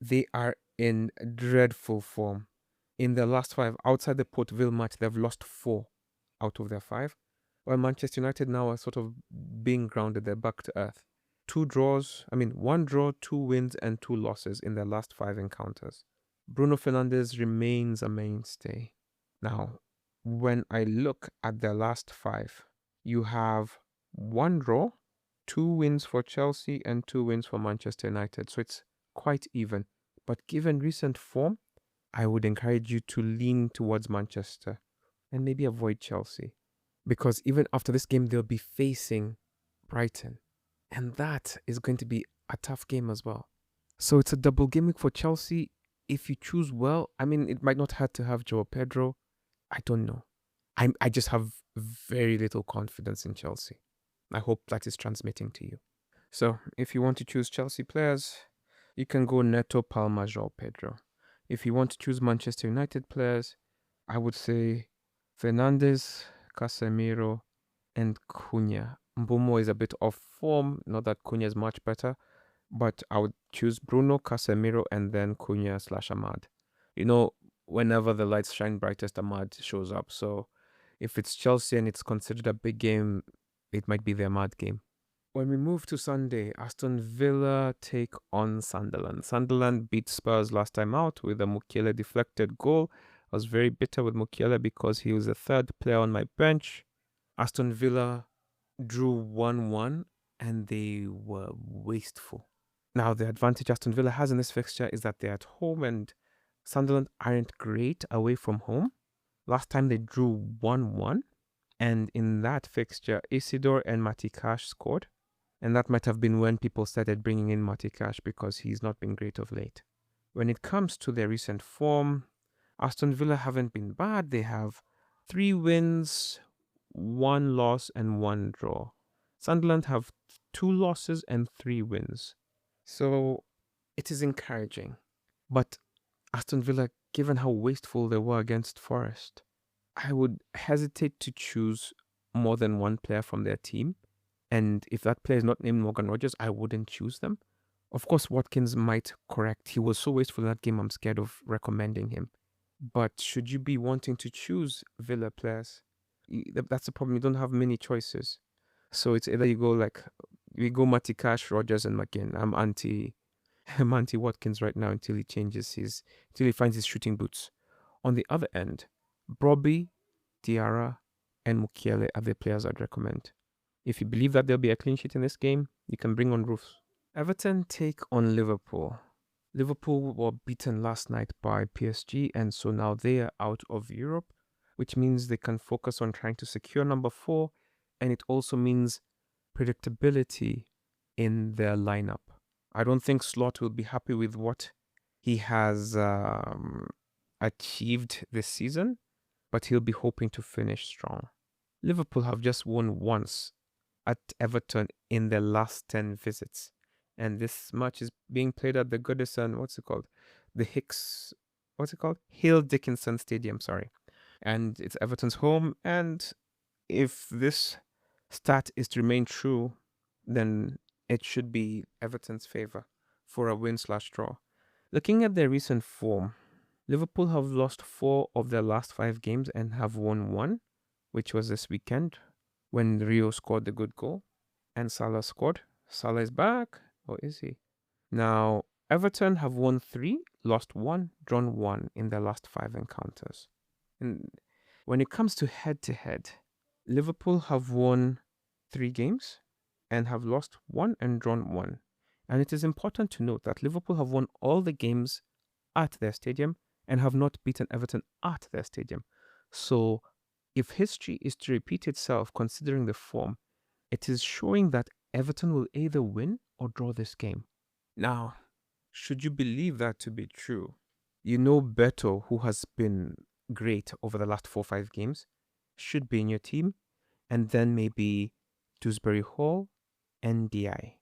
They are in dreadful form. In their last 5, outside the Port Vale match, they've lost 4 out of their 5. while Manchester United now are sort of being grounded. They're back to earth. 1 draw, 2 wins, and 2 losses in their last 5 encounters. Bruno Fernandes remains a mainstay. Now, when I look at their last 5, you have 1 draw, 2 wins for Chelsea, and 2 wins for Manchester United. So it's quite even. But given recent form, I would encourage you to lean towards Manchester and maybe avoid Chelsea. Because even after this game, they'll be facing Brighton. And that is going to be a tough game as well. So it's a double game week for Chelsea. If you choose well, it might not hurt to have Joao Pedro. I don't know. I just have very little confidence in Chelsea. I hope that is transmitting to you. So if you want to choose Chelsea players, you can go Neto, Palma, Joao Pedro. If you want to choose Manchester United players, I would say Fernandes, Casemiro, and Cunha. Mbumo is a bit off form, not that Cunha is much better, but I would choose Bruno, Casemiro, and then Cunha/Ahmad. Whenever the lights shine brightest, Ahmad shows up. So if it's Chelsea and it's considered a big game, it might be the Ahmad game. When we move to Sunday, Aston Villa take on Sunderland. Sunderland beat Spurs last time out with a Mukiele deflected goal. I was very bitter with Mukiele because he was the third player on my bench. Aston Villa drew 1-1 and they were wasteful. Now, the advantage Aston Villa has in this fixture is that they're at home and Sunderland aren't great away from home. Last time they drew 1-1, and in that fixture, Isidore and Matikash scored. And that might have been when people started bringing in Matikash because he's not been great of late. When it comes to their recent form, Aston Villa haven't been bad. They have 3 wins, 1 loss, and 1 draw. Sunderland have 2 losses and 3 wins. So it is encouraging. But Aston Villa, given how wasteful they were against Forest, I would hesitate to choose more than one player from their team. And if that player is not named Morgan Rodgers, I wouldn't choose them. Of course, Watkins might correct. He was so wasteful in that game, I'm scared of recommending him. But should you be wanting to choose Villa players, that's the problem. You don't have many choices. So it's either you go Matikash, Rodgers, and McGinn. I'm anti Watkins right now until he finds his shooting boots. On the other end, Brobby, Diarra, and Mukiele are the players I'd recommend. If you believe that there'll be a clean sheet in this game, you can bring on Roofs. Everton take on Liverpool. Liverpool were beaten last night by PSG, and so now they are out of Europe, which means they can focus on trying to secure number 4, and it also means predictability in their lineup. I don't think Slot will be happy with what he has achieved this season, but he'll be hoping to finish strong. Liverpool have just won once at Everton in their last 10 visits. And this match is being played at the Goodison, Hill Dickinson Stadium, sorry. And it's Everton's home. And if this stat is to remain true, then it should be Everton's favor for a win/draw. Looking at their recent form, Liverpool have lost 4 of their last 5 games and have won 1, which was this weekend when Rio scored the good goal and Salah scored. Salah is back, or is he? Now, Everton have won 3, lost 1, drawn 1 in their last 5 encounters. And when it comes to head-to-head, Liverpool have won 3 games and have lost 1 and drawn 1. And it is important to note that Liverpool have won all the games at their stadium and have not beaten Everton at their stadium. So if history is to repeat itself considering the form, it is showing that Everton will either win or draw this game. Now, should you believe that to be true, Beto, who has been great over the last 4-5 games, should be in your team, and then maybe Dewsbury Hall and Dijk.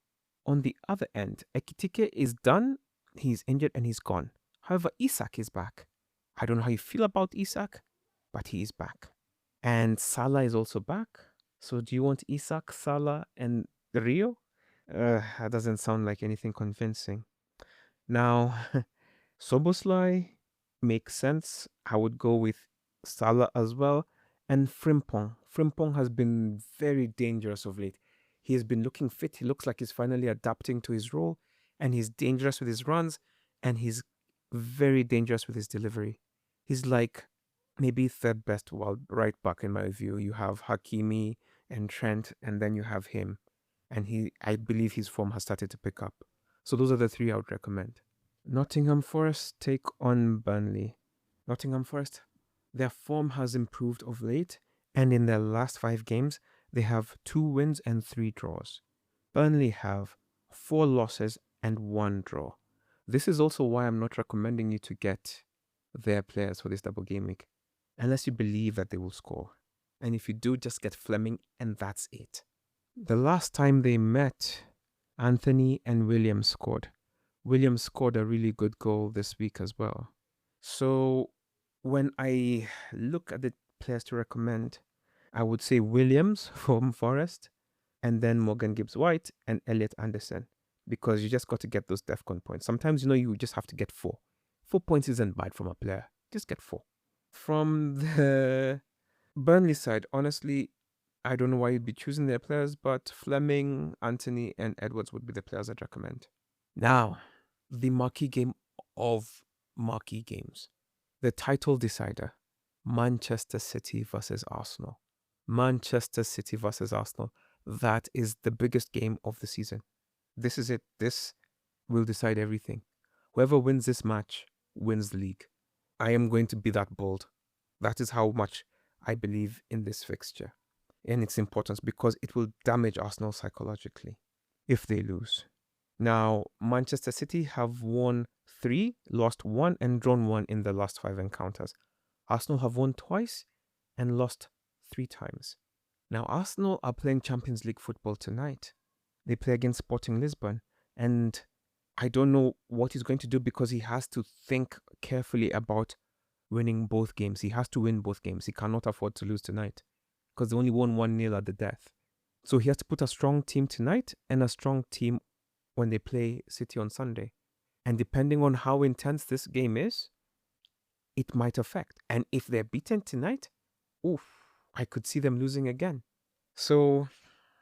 On the other end, Ekitike is done, he's injured and he's gone. However, Isak is back. I don't know how you feel about Isak, but he is back. And Salah is also back. So do you want Isak, Salah, and Rio? That doesn't sound like anything convincing. Now, Soboslai makes sense. I would go with Salah as well. And Frimpong. Frimpong has been very dangerous of late. He has been looking fit. He looks like he's finally adapting to his role, and he's dangerous with his runs, and he's very dangerous with his delivery. He's like maybe third best right back in my view. You have Hakimi and Trent, and then you have him. And I believe his form has started to pick up. So those are the three I would recommend. Nottingham Forest take on Burnley. Nottingham Forest, their form has improved of late, and in their last 5 games, they have 2 wins and 3 draws. Burnley have 4 losses and 1 draw. This is also why I'm not recommending you to get their players for this double game week, unless you believe that they will score. And if you do, just get Fleming, and that's it. The last time they met, Anthony and Williams scored. Williams scored a really good goal this week as well. So when I look at the players to recommend, I would say Williams from Forest, and then Morgan Gibbs-White and Elliot Anderson, because you just got to get those DEFCON points. Sometimes, you just have to get 4. 4 points isn't bad from a player. Just get 4. From the Burnley side, honestly, I don't know why you'd be choosing their players, but Fleming, Anthony, and Edwards would be the players I'd recommend. Now, the marquee game of marquee games. The title decider. Manchester City versus Arsenal. Manchester City versus Arsenal. That is the biggest game of the season. This is it. This will decide everything. Whoever wins this match wins the league. I am going to be that bold. That is how much I believe in this fixture and its importance, because it will damage Arsenal psychologically if they lose. Now, Manchester City have won 3, lost 1, and drawn 1 in the last 5 encounters. Arsenal have won twice and lost 3 times. Now, Arsenal are playing Champions League football tonight. They play against Sporting Lisbon, and I don't know what he's going to do, because he has to think carefully about winning both games. He has to win both games. He cannot afford to lose tonight, because they only won 1-0 at the death. So he has to put a strong team tonight and a strong team when they play City on Sunday. And depending on how intense this game is, it might affect. And if they're beaten tonight, I could see them losing again. So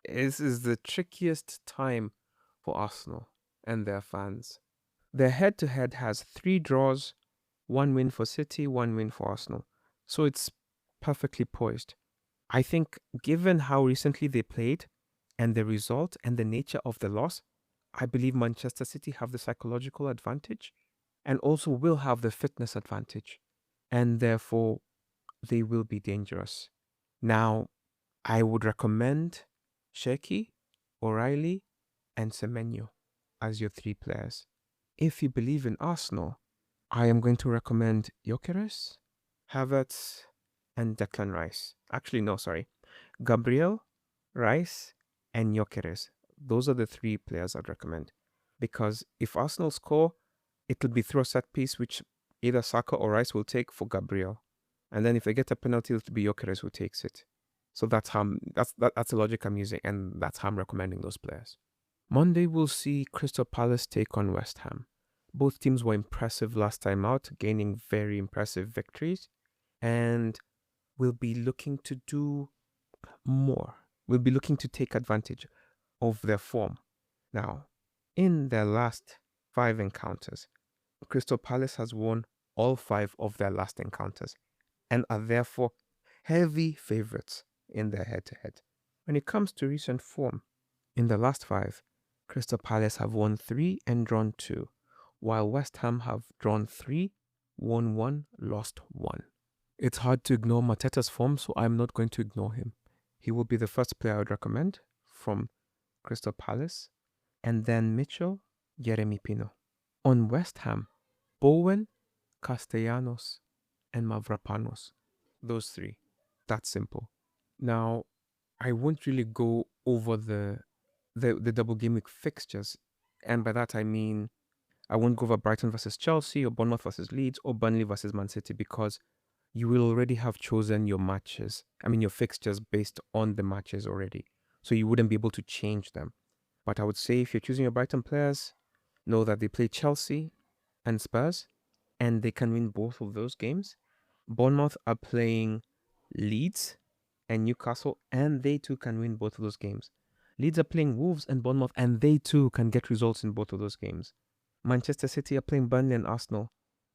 this is the trickiest time for Arsenal and their fans. Their head-to-head has 3 draws, 1 win for City, 1 win for Arsenal. So it's perfectly poised. I think given how recently they played and the result and the nature of the loss, I believe Manchester City have the psychological advantage and also will have the fitness advantage. And therefore, they will be dangerous. Now, I would recommend Sheki, O'Reilly, and Semenyo as your 3 players. If you believe in Arsenal, I am going to recommend Gyökeres, Havertz, and Declan Rice. Actually, no, sorry. Gabriel, Rice, and Gyökeres. Those are the 3 players I'd recommend. Because if Arsenal score, it will be through a set piece, which either Saka or Rice will take for Gabriel. And then if they get a penalty, it'll be Gyökeres who takes it. So that's the logic I'm using, and that's how I'm recommending those players. Monday, we'll see Crystal Palace take on West Ham. Both teams were impressive last time out, gaining very impressive victories. And we'll be looking to do more. We'll be looking to take advantage of their form. Now, in their last 5 encounters, Crystal Palace has won all 5 of their last encounters and are therefore heavy favourites in their head-to-head. When it comes to recent form, in the last 5, Crystal Palace have won 3 and drawn 2, while West Ham have drawn 3, won 1, lost 1. It's hard to ignore Mateta's form, so I'm not going to ignore him. He will be the first player I would recommend from Crystal Palace, and then Mitchell, Yeremi Pino. On West Ham, Bowen, Castellanos, and Mavropanos. Those 3. That's simple. Now, I won't really go over the double game week fixtures, and by that I mean I won't go over Brighton versus Chelsea or Bournemouth versus Leeds or Burnley versus Man City, because you will already have chosen your your fixtures based on the matches already. So you wouldn't be able to change them. But I would say if you're choosing your Brighton players, know that they play Chelsea and Spurs, and they can win both of those games. Bournemouth are playing Leeds, and Newcastle, and they too can win both of those games. Leeds are playing Wolves and Bournemouth, and they too can get results in both of those games. Manchester City are playing Burnley and Arsenal,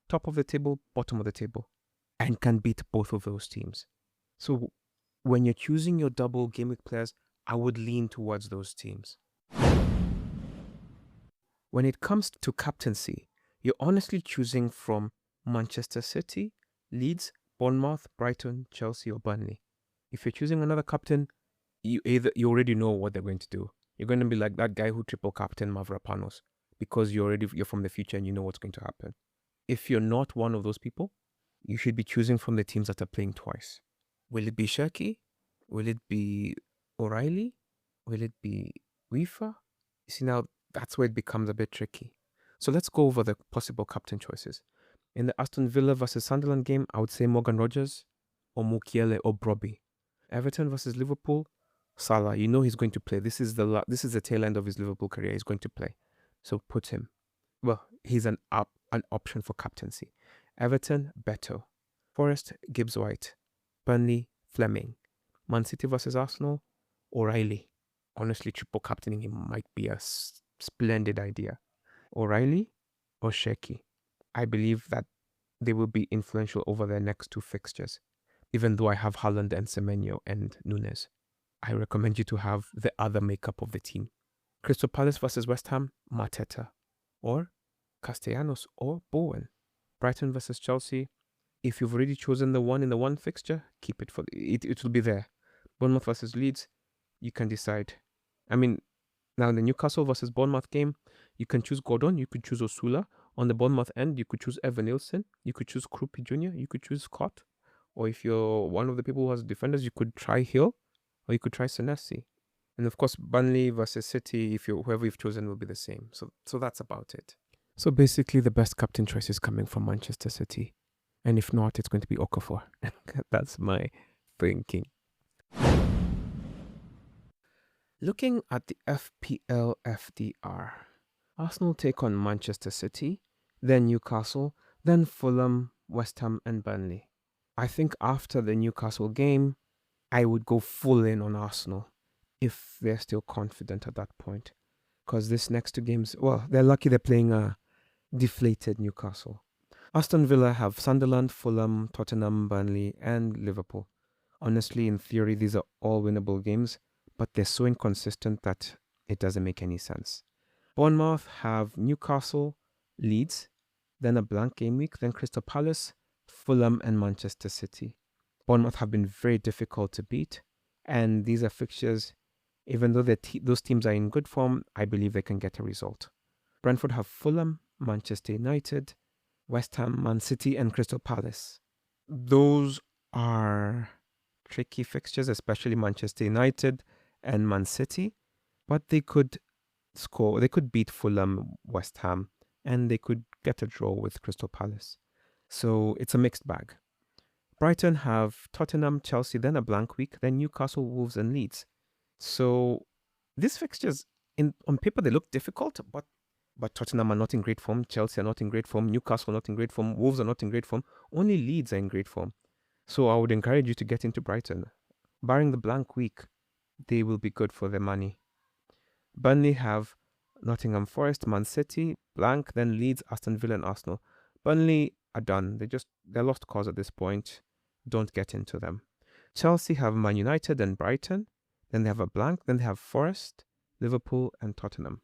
top of the table, bottom of the table, and can beat both of those teams. So when you're choosing your double game week players, I would lean towards those teams. When it comes to captaincy, you're honestly choosing from Manchester City, Leeds, Bournemouth, Brighton, Chelsea, or Burnley. If you're choosing another captain, you already know what they're going to do. You're going to be like that guy who triple captain Mavropanos because you're from the future and you know what's going to happen. If you're not one of those people, you should be choosing from the teams that are playing twice. Will it be Shirky? Will it be O'Reilly? Will it be WIeffer? You see, now that's where it becomes a bit tricky. So let's go over the possible captain choices. In the Aston Villa versus Sunderland game, I would say Morgan Rodgers or Mukiele or Brobby. Everton versus Liverpool, Salah. You know he's going to play. This is the tail end of his Liverpool career. He's going to play. So put him. Well, he's an option for captaincy. Everton, Beto. Forest, Gibbs White. Burnley, Fleming. Man City versus Arsenal, O'Reilly. Honestly, triple captaining him might be a splendid idea. O'Reilly or Sheki. I believe that they will be influential over their next two fixtures. Even though I have Haaland and Semenyo and Nunes, I recommend you to have the other makeup of the team. Crystal Palace versus West Ham, Mateta. Or Castellanos or Bowen. Brighton versus Chelsea. If you've already chosen the one in the one fixture, keep it it will be there. Bournemouth versus Leeds, you can decide. I mean, now in the Newcastle versus Bournemouth game, you can choose Gordon, you could choose Osula. On the Bournemouth end, you could choose Evan Nielsen, you could choose Krupi Jr., you could choose Scott. Or if you're one of the people who has defenders, you could try Hill, or you could try Senesi. And of course, Burnley versus City, whoever you've chosen will be the same. So that's about it. So basically, the best captain choice is coming from Manchester City. And if not, it's going to be Okafor. That's my thinking. Looking at the FPL FDR, Arsenal take on Manchester City, then Newcastle, then Fulham, West Ham, and Burnley. I think after the Newcastle game, I would go full in on Arsenal if they're still confident at that point. Because this next two games, well, they're lucky they're playing a deflated Newcastle. Aston Villa have Sunderland, Fulham, Tottenham, Burnley, and Liverpool. Honestly, in theory, these are all winnable games, but they're so inconsistent that it doesn't make any sense. Bournemouth have Newcastle, Leeds, then a blank game week, then Crystal Palace, Fulham, and Manchester City. Bournemouth have been very difficult to beat, and these are fixtures, even though those teams are in good form, I believe they can get a result. Brentford have Fulham, Manchester United, West Ham, Man City, and Crystal Palace. Those are tricky fixtures, especially Manchester United and Man City, but they could score. They could beat Fulham, West Ham, and they could get a draw with Crystal Palace. So it's a mixed bag. Brighton have Tottenham, Chelsea, then a blank week, then Newcastle, Wolves, and Leeds. So these fixtures, on paper, they look difficult, but Tottenham are not in great form, Chelsea are not in great form, Newcastle are not in great form, Wolves are not in great form, only Leeds are in great form. So I would encourage you to get into Brighton. Barring the blank week, they will be good for their money. Burnley have Nottingham Forest, Man City, blank, then Leeds, Aston Villa, and Arsenal. Burnley are done. They're lost cause at this point. Don't get into them. Chelsea have Man United and Brighton. Then they have a blank. Then they have Forest, Liverpool, and Tottenham.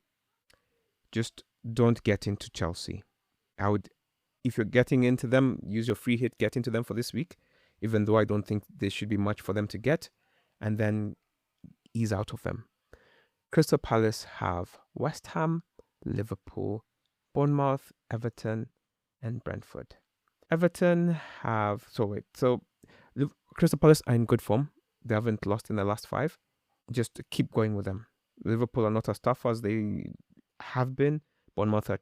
Just don't get into Chelsea. If you're getting into them, use your free hit, get into them for this week, even though I don't think there should be much for them to get, and then ease out of them. Crystal Palace have West Ham, Liverpool, Bournemouth, Everton, and Brentford. Everton have... So Crystal Palace are in good form. They haven't lost in the last 5. Just keep going with them. Liverpool are not as tough as they have been. Bournemouth are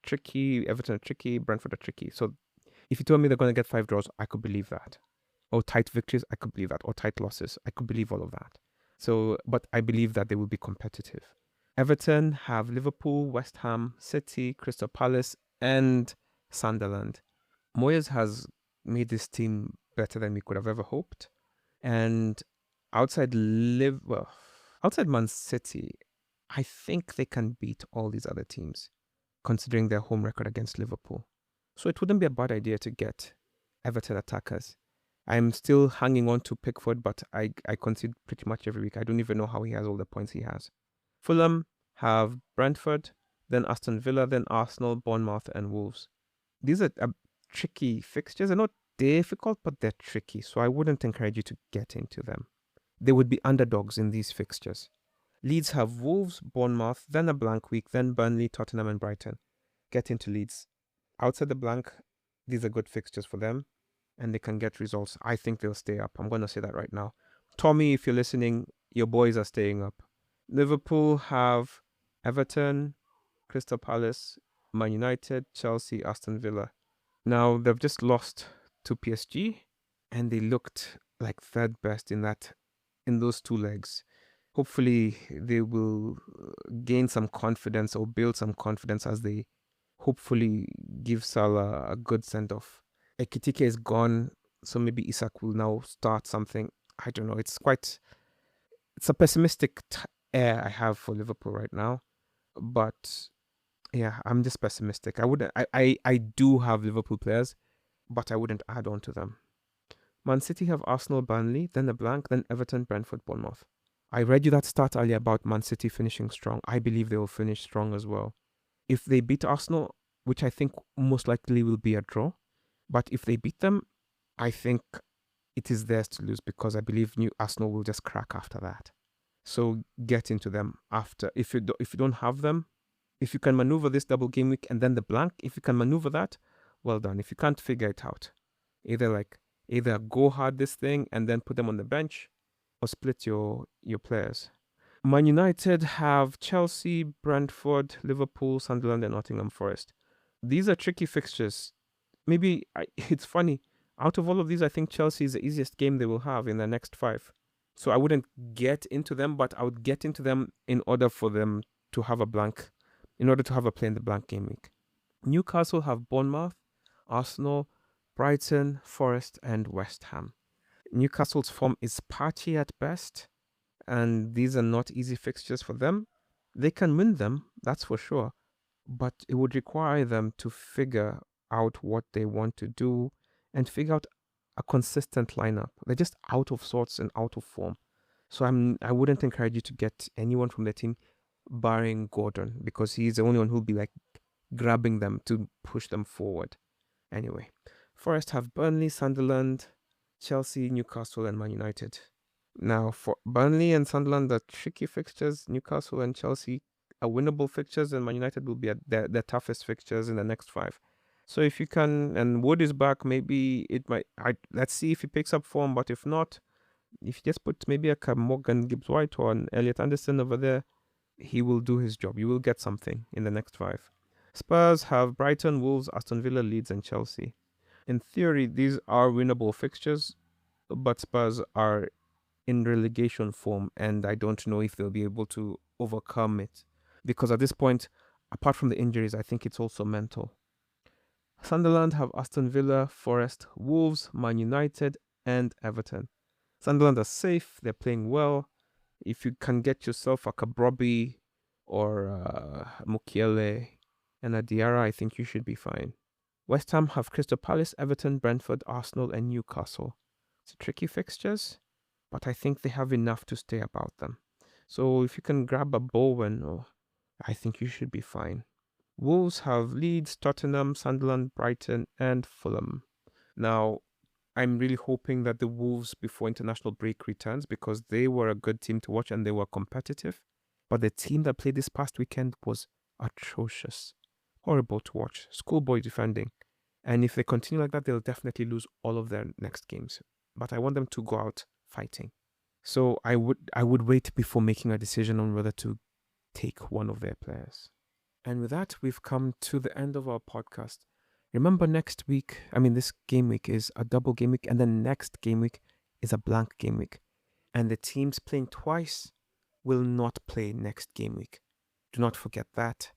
tricky. Everton are tricky. Brentford are tricky. So if you told me they're going to get 5 draws, I could believe that. Or tight victories, I could believe that. Or tight losses, I could believe all of that. So, but I believe that they will be competitive. Everton have Liverpool, West Ham, City, Crystal Palace, and Sunderland. Moyes has made this team better than we could have ever hoped. And outside outside Man City, I think they can beat all these other teams, considering their home record against Liverpool. So it wouldn't be a bad idea to get Everton attackers. I'm still hanging on to Pickford, but I concede pretty much every week. I don't even know how he has all the points he has. Fulham have Brentford, then Aston Villa, then Arsenal, Bournemouth, and Wolves. These are tricky fixtures. They're not difficult, but they're tricky. So I wouldn't encourage you to get into them. They would be underdogs in these fixtures. Leeds have Wolves, Bournemouth, then a blank week, then Burnley, Tottenham, and Brighton. Get into Leeds. Outside the blank, these are good fixtures for them, and they can get results. I think they'll stay up. I'm going to say that right now. Tommy, if you're listening, your boys are staying up. Liverpool have Everton, Crystal Palace, Man United, Chelsea, Aston Villa. Now, they've just lost to PSG, and they looked like third best in those two legs. Hopefully, they will gain some confidence or build some confidence as they hopefully give Salah a good send-off. Ekitike is gone, so maybe Isak will now start something. I don't know. It's a pessimistic air I have for Liverpool right now, but yeah, I'm just pessimistic. I do have Liverpool players, but I wouldn't add on to them. Man City have Arsenal, Burnley, then a blank, then Everton, Brentford, Bournemouth. I read you that stat earlier about Man City finishing strong. I believe they will finish strong as well. If they beat Arsenal, which I think most likely will be a draw, but if they beat them, I think it is theirs to lose because I believe new Arsenal will just crack after that. So get into them after. If you don't have them, if you can maneuver this double game week and then the blank, if you can maneuver that, well done. If you can't figure it out, either go hard this thing and then put them on the bench, or split your players. Man United have Chelsea, Brentford, Liverpool, Sunderland, and Nottingham Forest. These are tricky fixtures. It's funny. Out of all of these, I think Chelsea is the easiest game they will have in the next 5. So I wouldn't get into them, but I would get into them in order for them to have a blank, in order to have a play in the blank game week. Newcastle have Bournemouth, Arsenal, Brighton, Forest, and West Ham. Newcastle's form is patchy at best, and these are not easy fixtures for them. They can win them, that's for sure, but it would require them to figure out what they want to do and figure out a consistent lineup. They're just out of sorts and out of form. So I wouldn't encourage you to get anyone from the team barring Gordon, because he's the only one who'll be like grabbing them to push them forward. Anyway, Forest have Burnley, Sunderland, Chelsea, Newcastle, and Man United. Now, for Burnley and Sunderland, the tricky fixtures. Newcastle and Chelsea are winnable fixtures, and Man United will be at their toughest fixtures in the next 5. So if you can, and Wood is back, maybe it might. Let's see if he picks up form. But if not, if you just put maybe a Morgan Gibbs-White or an Elliot Anderson over there, he will do his job. You will get something in the next 5. Spurs have Brighton, Wolves, Aston Villa, Leeds, and Chelsea. In theory, these are winnable fixtures, but Spurs are in relegation form, and I don't know if they'll be able to overcome it. Because at this point, apart from the injuries, I think it's also mental. Sunderland have Aston Villa, Forest, Wolves, Man United, and Everton. Sunderland are safe, they're playing well. If you can get yourself a Cabrobi or Mukiele and a Diarra, I think you should be fine. West Ham have Crystal Palace, Everton, Brentford, Arsenal, and Newcastle. It's tricky fixtures, but I think they have enough to stay about them. So if you can grab a Bowen, I think you should be fine. Wolves have Leeds, Tottenham, Sunderland, Brighton, and Fulham. Now, I'm really hoping that the Wolves before international break returns, because they were a good team to watch and they were competitive. But the team that played this past weekend was atrocious. Horrible to watch. Schoolboy defending. And if they continue like that, they'll definitely lose all of their next games. But I want them to go out fighting. So I would wait before making a decision on whether to take one of their players. And with that, we've come to the end of our podcast. Remember, this game week is a double game week, and then next game week is a blank game week. And the teams playing twice will not play next game week. Do not forget that.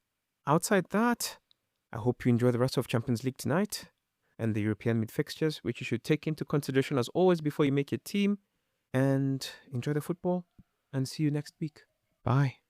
Outside that, I hope you enjoy the rest of Champions League tonight and the European mid fixtures, which you should take into consideration as always before you make your team. and enjoy the football, and see you next week. Bye.